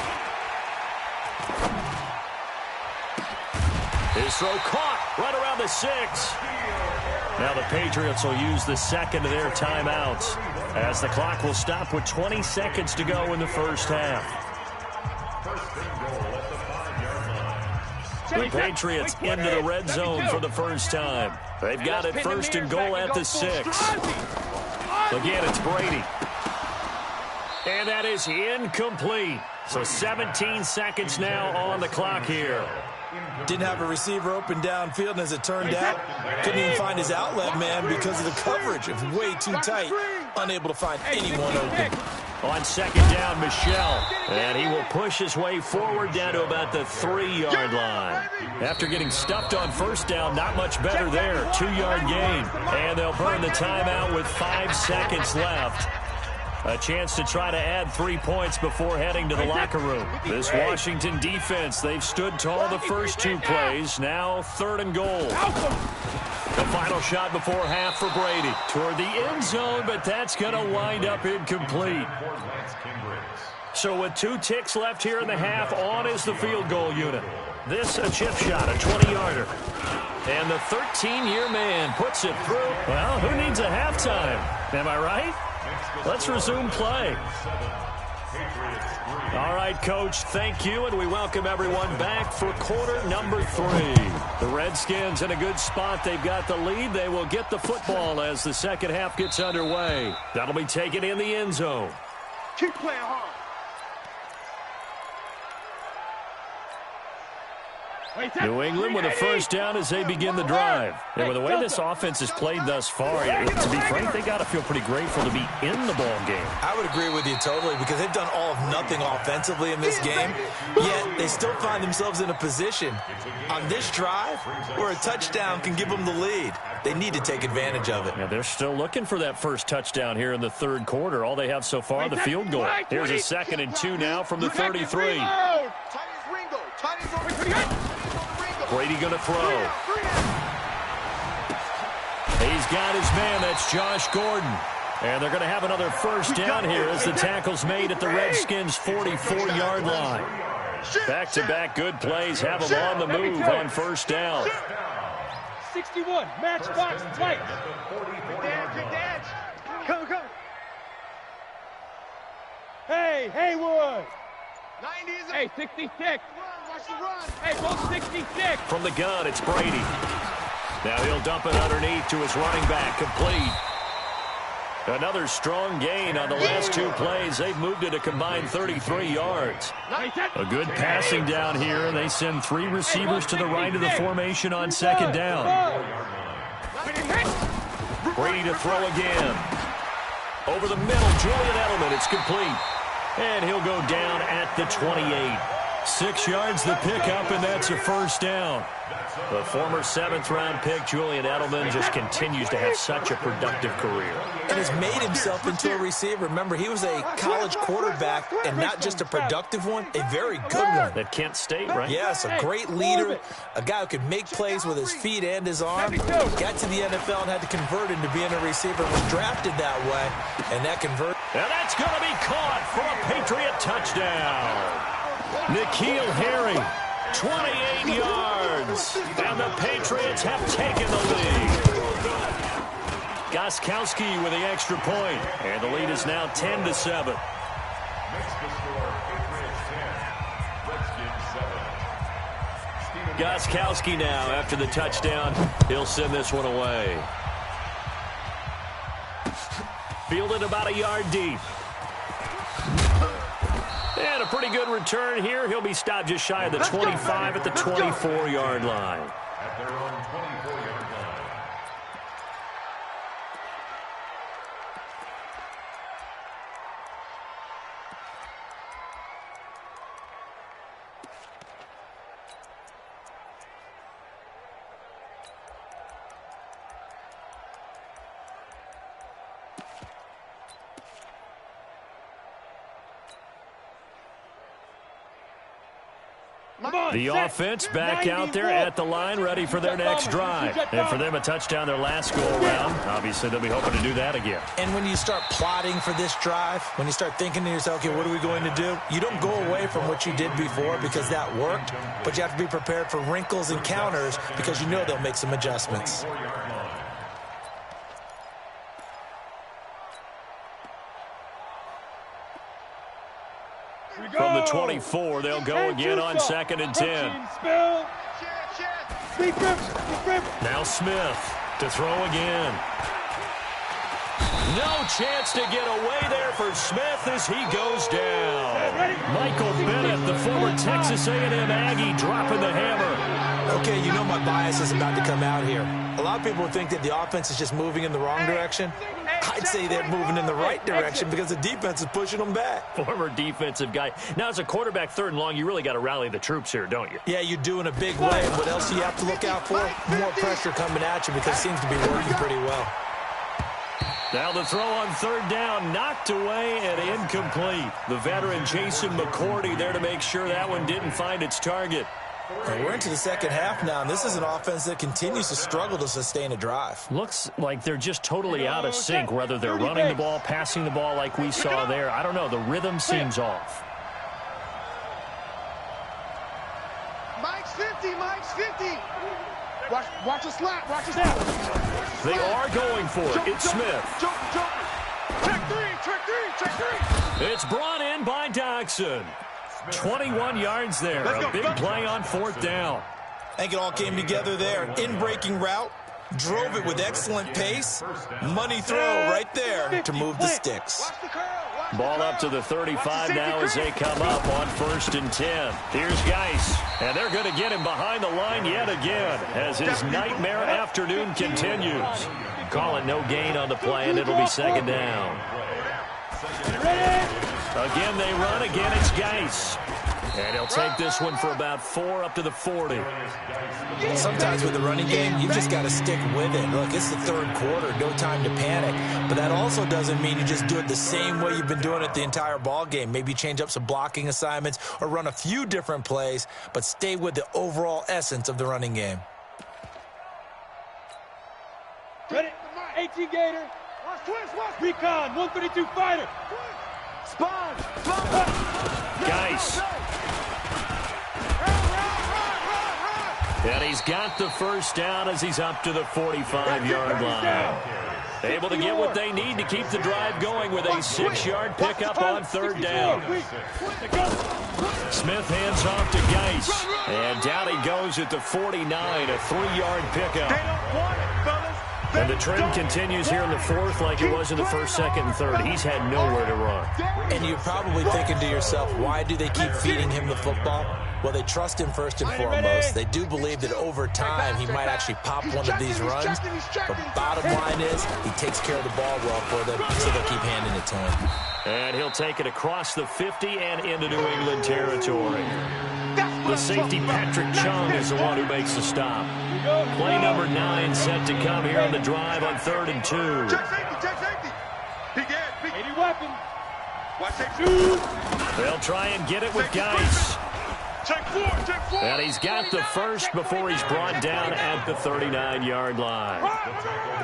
His throw caught right around the 6. Now the Patriots will use the 2nd of their timeouts as the clock will stop with 20 seconds to go in the first half. The Patriots into the red zone for the first time. They've got it 1st and goal at the 6. Again, it's Brady. And that is incomplete. So 17 seconds now on the clock here. Didn't have a receiver open downfield, and as it turned out, couldn't even find his outlet man because of the coverage. It was way too tight. Unable to find anyone open. On 2nd down, Michel. And he will push his way forward down to about the 3-yard line. After getting stuffed on first down, not much better there. 2-yard gain. And they'll burn the timeout with 5 seconds left. A chance to try to add 3 points before heading to the locker room. This Washington defense, they've stood tall the first 2 plays. Now 3rd and goal. The final shot before half for Brady. Toward the end zone, but that's going to wind up incomplete. So with 2 ticks left here in the half, on is the field goal unit. This a chip shot, a 20-yarder. And the 13-year man puts it through. Well, who needs a halftime? Am I right? Let's resume play. All right, Coach, thank you, and we welcome everyone back for quarter number 3. The Redskins in a good spot. They've got the lead. They will get the football as the second half gets underway. That'll be taken in the end zone. Keep playing hard. New England with a first down as they begin the drive. And with the way this offense has played thus far, to be frank, they got to feel pretty grateful to be in the ball game. I would agree with you totally because they've done all of nothing offensively in this game, yet they still find themselves in a position on this drive where a touchdown can give them the lead. They need to take advantage of it. Yeah, they're still looking for that first touchdown here in the 3rd quarter. All they have so far, the field goal. Here's a 2nd and 2 now from the 33. Brady going to throw. He's got his man. That's Josh Gordon. And they're going to have another first down here as the tackle's made at the Redskins' 44-yard line. Back-to-back good plays have them on the move on first down. 61, matchbox, tight. Good dance. Come. Hey, Haywood. 90s. Hey, 66. Watch the run. Hey, both 66. From the gun, it's Brady. Now he'll dump it underneath to his running back, complete. Another strong gain on the last 2 plays. They've moved it a combined 33 yards. A good passing down here. They send 3 receivers to the right of the formation on second down. Brady to throw again. Over the middle, Julian Edelman. It's complete. And he'll go down at the 28. 6 yards the pickup, and that's a first down. The former 7th-round pick, Julian Edelman, just continues to have such a productive career. And has made himself into a receiver. Remember, he was a college quarterback, and not just a productive one, a very good one. At Kent State, right? Yes, a great leader, a guy who could make plays with his feet and his arm. Got to the NFL and had to convert into being a receiver. Was drafted that way, and that converted. And that's going to be caught for a Patriot touchdown. N'Keal Harry, 28 yards, and the Patriots have taken the lead. Gostkowski with the extra point, and the lead is now 10-7. Gostkowski now after the touchdown. He'll send this one away. Fielded about a yard deep. And a pretty good return here. He'll be stopped just shy of the 25 at the 24-yard line. At their own 24-yard line. The offense back out there at the line, ready for their next drive. And for them, a touchdown their last go-around. Obviously, they'll be hoping to do that again. And when you start plotting for this drive, when you start thinking to yourself, okay, what are we going to do? You don't go away from what you did before because that worked, but you have to be prepared for wrinkles and counters because you know they'll make some adjustments. From the 24, they'll go again on 2nd and 10. Now Smith to throw again. No chance to get away there for Smith as he goes down. Michael Bennett, the former Texas A&M Aggie, dropping the hammer. Okay, you know my bias is about to come out here. A lot of people think that the offense is just moving in the wrong direction. I'd say they're moving in the right direction because the defense is pushing them back. Former defensive guy. Now, as a quarterback, 3rd and long, you really got to rally the troops here, don't you? Yeah, you do in a big way. What else do you have to look out for? More pressure coming at you because it seems to be working pretty well. Now the throw on 3rd down, knocked away and incomplete. The veteran Jason McCourty there to make sure that one didn't find its target. And we're into the second half now, and this is an offense that continues to struggle to sustain a drive. Looks like they're just totally out of sync, whether they're running the ball, passing the ball like we saw there. I don't know. The rhythm seems off. Mike's 50, Mike's 50. Watch the slap, watch the snap. They are going for it. It's Smith. Check three. It's brought in by Doxson. 21 yards there. A big play on 4th down. I think it all came together there. In-breaking route, drove it with excellent pace. Money throw right there to move the sticks. Ball up to the 35 now as they come up on 1st and 10. Here's Geis, and they're going to get him behind the line yet again as his nightmare afternoon continues. Call it no gain on the play, and it'll be 2nd down. Again, they run. Again, it's Geis. And he'll take this one for about 4 up to the 40. Sometimes with the running game, you've just got to stick with it. Look, it's the 3rd quarter, no time to panic. But that also doesn't mean you just do it the same way you've been doing it the entire ball game. Maybe change up some blocking assignments or run a few different plays, but stay with the overall essence of the running game. Ready? 18 Gator. Recon, 132 fighter. Spawn. Geis. And he's got the first down as he's up to the 45-yard line. Able to get what they need to keep the drive going with a 6-yard pickup on 3rd down. Smith hands off to Geis. And down he goes at the 49, a 3-yard pickup. They don't want it, fellas. And the trend continues here in the fourth like it was in the first, second, and third. He's had nowhere to run. And you're probably thinking to yourself, why do they keep feeding him the football? Well, they trust him first and foremost. They do believe that over time he might actually pop one of these runs. But bottom line is he takes care of the ball well for them, so they'll keep handing it to him. And he'll take it across the 50 and into New England territory. The safety, Patrick Chung, is the one who makes the stop. Play number 9 set to come here on the drive on 3rd and 2. Check safety. Big head, big. 80 weapon. Watch safety. They'll try and get it with Geis. Check four. And he's got the first before he's brought down at the 39-yard line.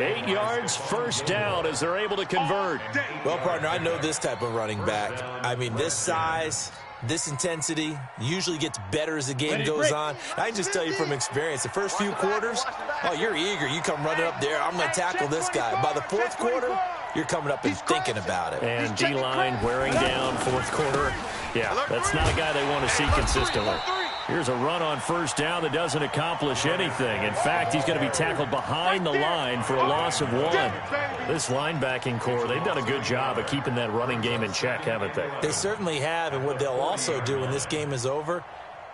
8 yards, first down as they're able to convert. Well, partner, I know this type of running back. I mean, this size, this intensity usually gets better as the game goes on. I can just tell you from experience, the first few quarters, oh, you're eager. You come running up there, I'm going to tackle this guy. By the fourth quarter, you're coming up and thinking about it. And D-line wearing down fourth quarter. Yeah, that's not a guy they want to see consistently. Here's a run on first down that doesn't accomplish anything. In fact, he's going to be tackled behind the line for a loss of 1. This linebacking core, they've done a good job of keeping that running game in check, haven't they? They certainly have, and what they'll also do when this game is over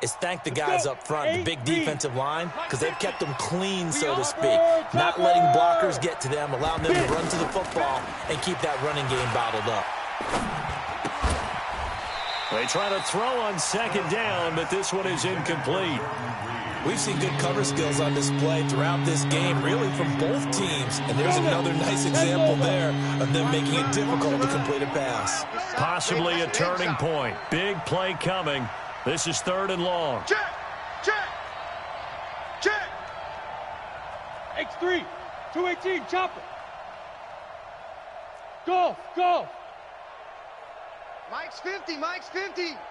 is thank the guys up front, the big defensive line, because they've kept them clean, so to speak. Not letting blockers get to them, allowing them to run to the football and keep that running game bottled up. They try to throw on second down, but this one is incomplete. We've seen good cover skills on display throughout this game, really from both teams. And there's another nice example there of them making it difficult to complete a pass. Possibly a turning point. Big play coming. This is 3rd and long. Check. X3, 218, chopper. Golf. Mike's 50. Yep.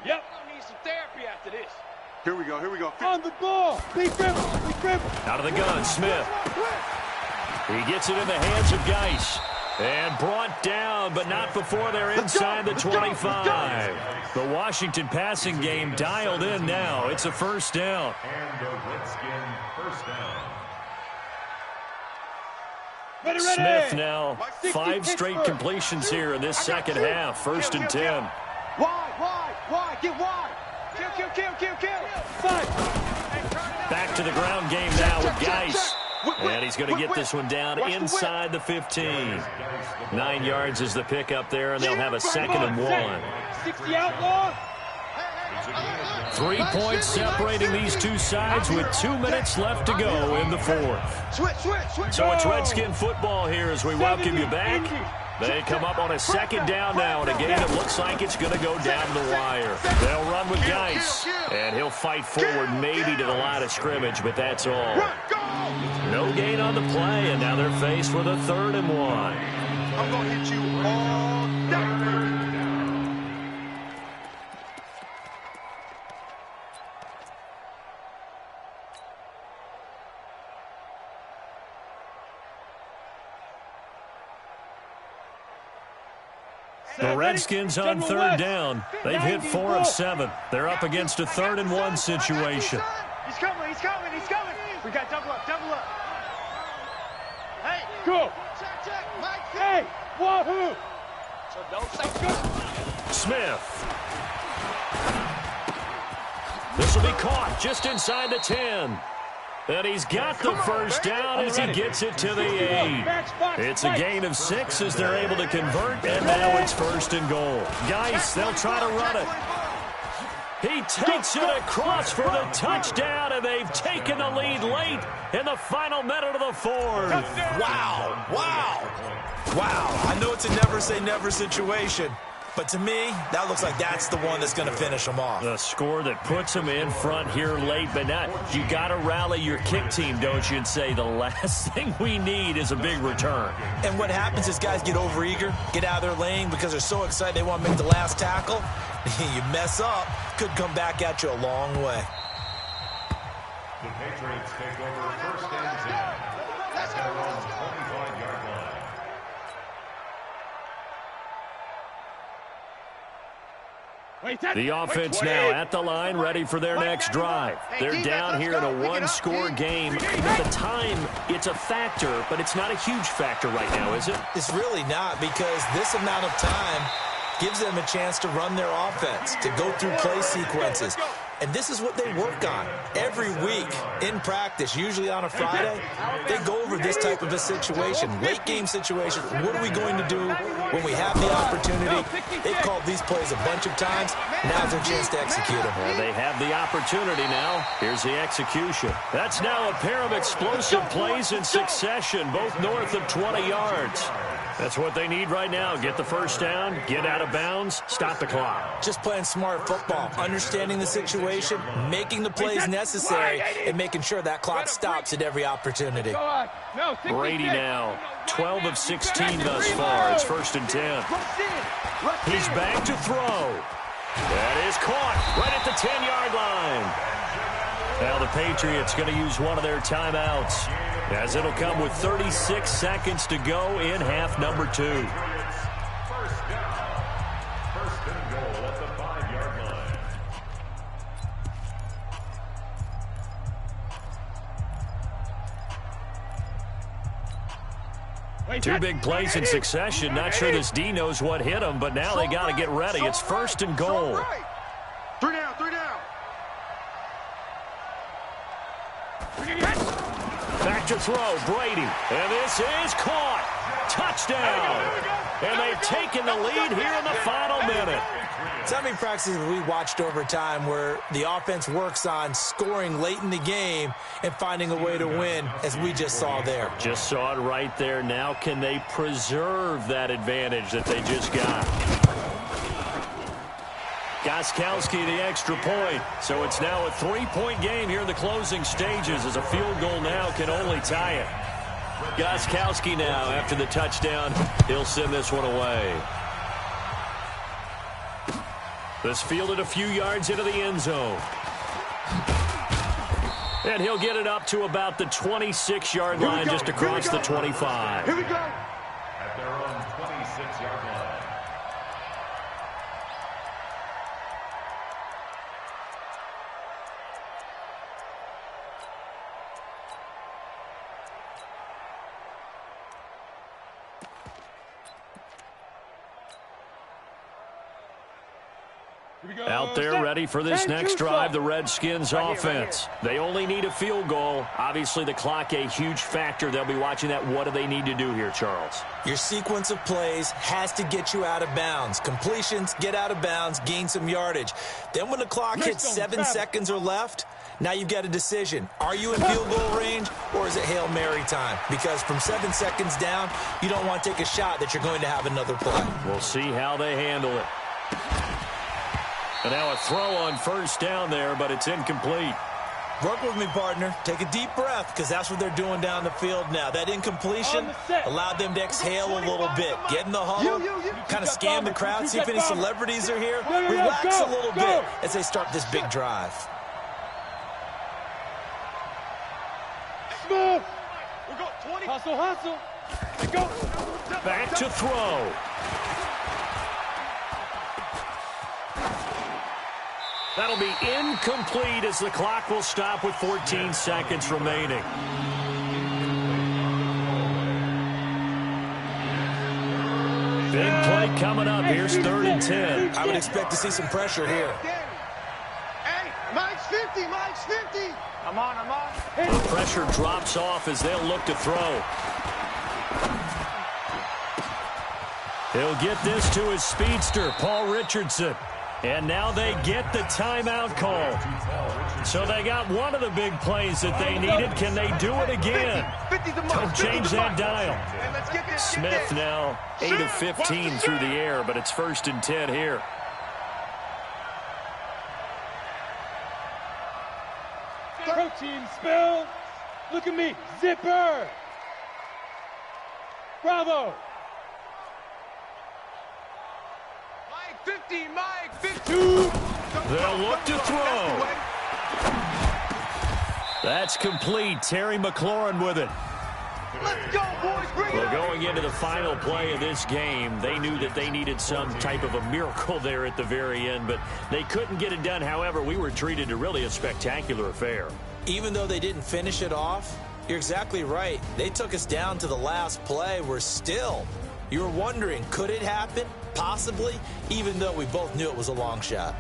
I need some therapy after this. Here we go. On the ball. Be careful. Out of the gun, Smith. He gets it in the hands of Geis. And brought down, but not before they're inside the 25. The Washington passing game dialed in now. It's a first down. And a Redskin first down. Ready. Smith now 5 straight completions here in this second half. 1st and 10. Wide. Get wide. Kill. 5. Back to the ground game now with Geis. And he's going to get this one down inside the 15. 9 yards is the pickup there, and they'll have a 2nd and 1. 60 outlaw. 3 points separating these two sides with 2 minutes left to go in the fourth. Switch. So it's Redskin football here as we welcome you back. They come up on a 2nd down now in a game that looks like it's going to go down the wire. They'll run with Geis, and he'll fight forward maybe to the line of scrimmage, but that's all. No gain on the play, and now they're faced with a 3rd and 1. I'm going to hit you all day. The Redskins on 3rd down. They've hit 4 of 7. They're up against a 3rd and 1 situation. He's coming. We got double up. Hey. Go. Check. Mike. Hey. Wahoo. So don't say good. Smith. This will be caught just inside the 10. And he's got the first down as he gets it to the 8. It's a gain of 6 as they're able to convert, and now it's 1st and goal. Geis, they'll try to run it. He takes it across for the touchdown, and they've taken the lead late in the final minute of the fourth. Wow. I know it's a never say never situation, but to me, that looks like that's the one that's going to finish them off. The score that puts them in front here late, but not. You got to rally your kick team, don't you, and say the last thing we need is a big return. And what happens is guys get overeager, get out of their lane because they're so excited they want to make the last tackle. You mess up, could come back at you a long way. The Patriots take over 1st and 10 at their own 25-yard line. The offense now at the line, ready for their next drive. They're down here in a one-score game. The time, it's a factor, but it's not a huge factor right now, is it? It's really not, because this amount of time gives them a chance to run their offense, to go through play sequences. And this is what they work on every week in practice, usually on a Friday. They go over this type of a situation, late game situation. What are we going to do when we have the opportunity? They've called these plays a bunch of times. Now's their chance to execute them. Well, they have the opportunity now. Here's the execution. That's now a pair of explosive plays in succession, both north of 20 yards. That's what they need right now. Get the first down, get out of bounds, stop the clock. Just playing smart football, understanding the situation, making the plays necessary, and making sure that clock stops at every opportunity. Brady now, 12 of 16 thus far. It's 1st and 10. He's back to throw. That is caught right at the 10-yard line. Now the Patriots going to use one of their timeouts, as it'll come with 36 seconds to go in half number 2. First and goal at the 5-yard line. Two big plays in succession. Not sure this D knows what hit him, but now they got to get ready. It's 1st and goal. 3 down, 3 down. Back to throw, Brady. And this is caught. Touchdown. And they've taken the lead here in the final minute. So many practices we watched over time where the offense works on scoring late in the game and finding a way to win, as we just saw there. Just saw it right there. Now can they preserve that advantage that they just got? Gostkowski the extra point. So it's now a 3-point game here in the closing stages, as a field goal now can only tie it. Gostkowski now, after the touchdown, he'll send this one away. This fielded a few yards into the end zone. And he'll get it up to about the 26-yard line, just across the 25. Here we go. At their own 26-yard line. Out there ready for this next drive, the Redskins offense. They only need a field goal. Obviously, the clock a huge factor. They'll be watching that. What do they need to do here, Charles? Your sequence of plays has to get you out of bounds. Completions, get out of bounds, gain some yardage. Then when the clock hits 7 seconds or left, now you've got a decision. Are you in field goal range, or is it Hail Mary time? Because from 7 seconds down, you don't want to take a shot that you're going to have another play. We'll see how they handle it. And now a throw on first down there, but it's incomplete. Work with me, partner. Take a deep breath, because that's what they're doing down the field now. That incompletion allowed them to exhale a little bit. Get in the huddle, kind of scan the crowd, see if any celebrities are here. Relax a little bit as they start this big drive. Smooth. Hustle, hustle. Go. Back to throw. That'll be incomplete, as the clock will stop with 14 seconds remaining. Big play coming up. Here's 3rd and 10. I would expect to see some pressure here. Hey, Mike's 50, Mike's 50. I'm on. The pressure drops off as they'll look to throw. He'll get this to his speedster, Paul Richardson. And now they get the timeout call. So they got one of the big plays that they needed. Can they do it again? Don't change that dial. Smith now 8 of 15 through the air, but it's 1st and 10 here. Protein spill. Look at me. Zipper. Bravo. 50, Mike, 50. They'll look to throw. That's complete. Terry McLaurin with it. Let's go, boys. Bring it Well, up. going into the final play of this game, they knew that they needed some type of a miracle there at the very end, but they couldn't get it done. However, we were treated to really a spectacular affair. Even though they didn't finish it off, you're exactly right. They took us down to the last play. We're still, you were wondering, could it happen? Possibly, even though we both knew it was a long shot.